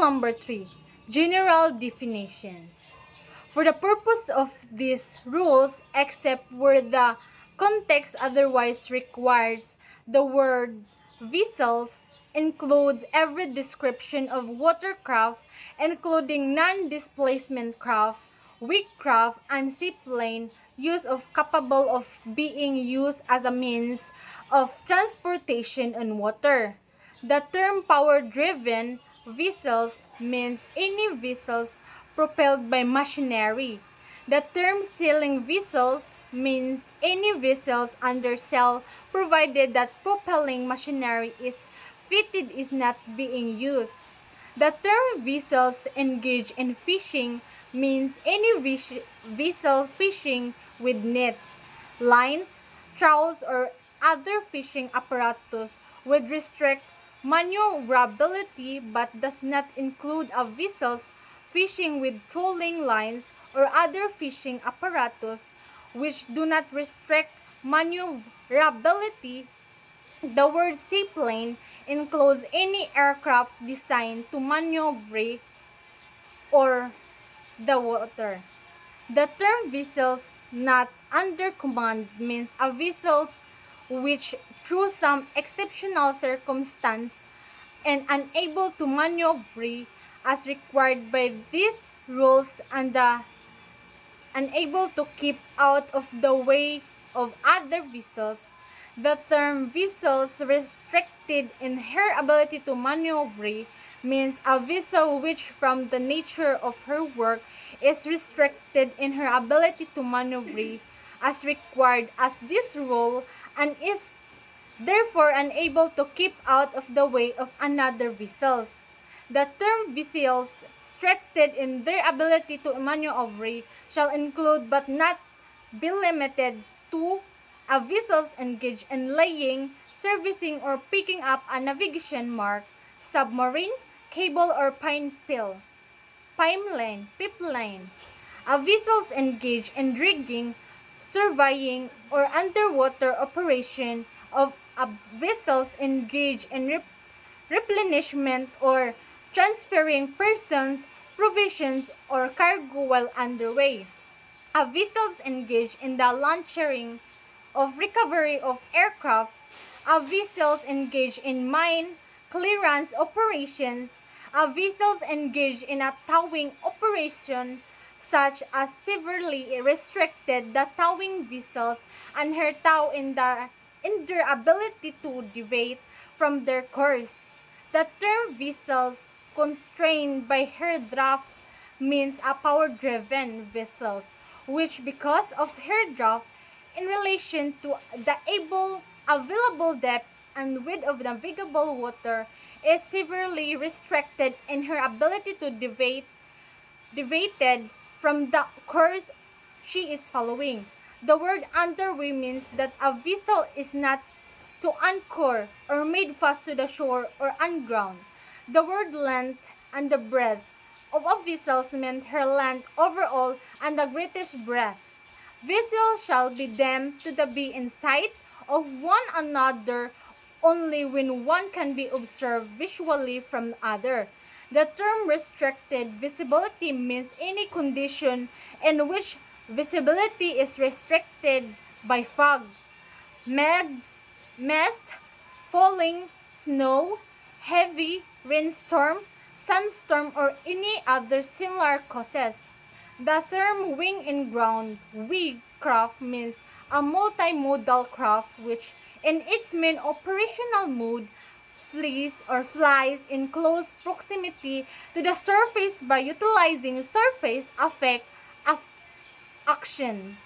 number 3. General definitions. For the purpose of these rules, except where the context otherwise requires, the word vessels includes every description of watercraft, including non-displacement craft, weak craft, and seaplane, use of capable of being used as a means of transportation on water. The term power-driven vessels means any vessels propelled by machinery. The term sailing vessels means any vessels under sail provided that propelling machinery is fitted is not being used. The term vessels engaged in fishing means any vessel fishing with nets, lines, troughs, or other fishing apparatus would restrict maneuverability but does not include a vessels fishing with trolling lines or other fishing apparatus which do not restrict maneuverability. The word seaplane includes any aircraft designed to maneuver or the water. The term vessels not under command means a vessel which through some exceptional circumstance and unable to maneuver as required by these rules and unable to keep out of the way of other vessels. The term vessels restricted in her ability to maneuver means a vessel which from the nature of her work is restricted in her ability to maneuver as required as this rule and is therefore unable to keep out of the way of another vessels. The term vessels restricted in their ability to maneuver shall include but not be limited to a vessels engaged in laying, servicing, or picking up a navigation mark, submarine, cable, or pipeline. A vessels engaged in rigging, surveying, or underwater operation of a vessels engaged in replenishment or transferring persons, provisions, or cargo while underway. A vessels engaged in the launching of recovery of aircraft. A vessels engaged in mine clearance operations. A vessels engaged in a towing operation such as severely restricted the towing vessels and her tow in their ability to deviate from their course. The term vessels constrained by her draft means a power-driven vessel, which because of her draft in relation to the available depth and width of navigable water is severely restricted in her ability to deviated from the course she is following. The word underway means that a vessel is not to anchor or made fast to the shore or on ground. The word length and the breadth of a vessel meant her length overall and the greatest breadth. Vessels shall be them to be in sight of one another only when one can be observed visually from the other. The term restricted visibility means any condition in which visibility is restricted by fog, mist, falling snow, heavy rainstorm, sandstorm, or any other similar causes. The term wing and ground wing craft means a multimodal craft which in its main operational mode flies in close proximity to the surface by utilizing surface effect of action.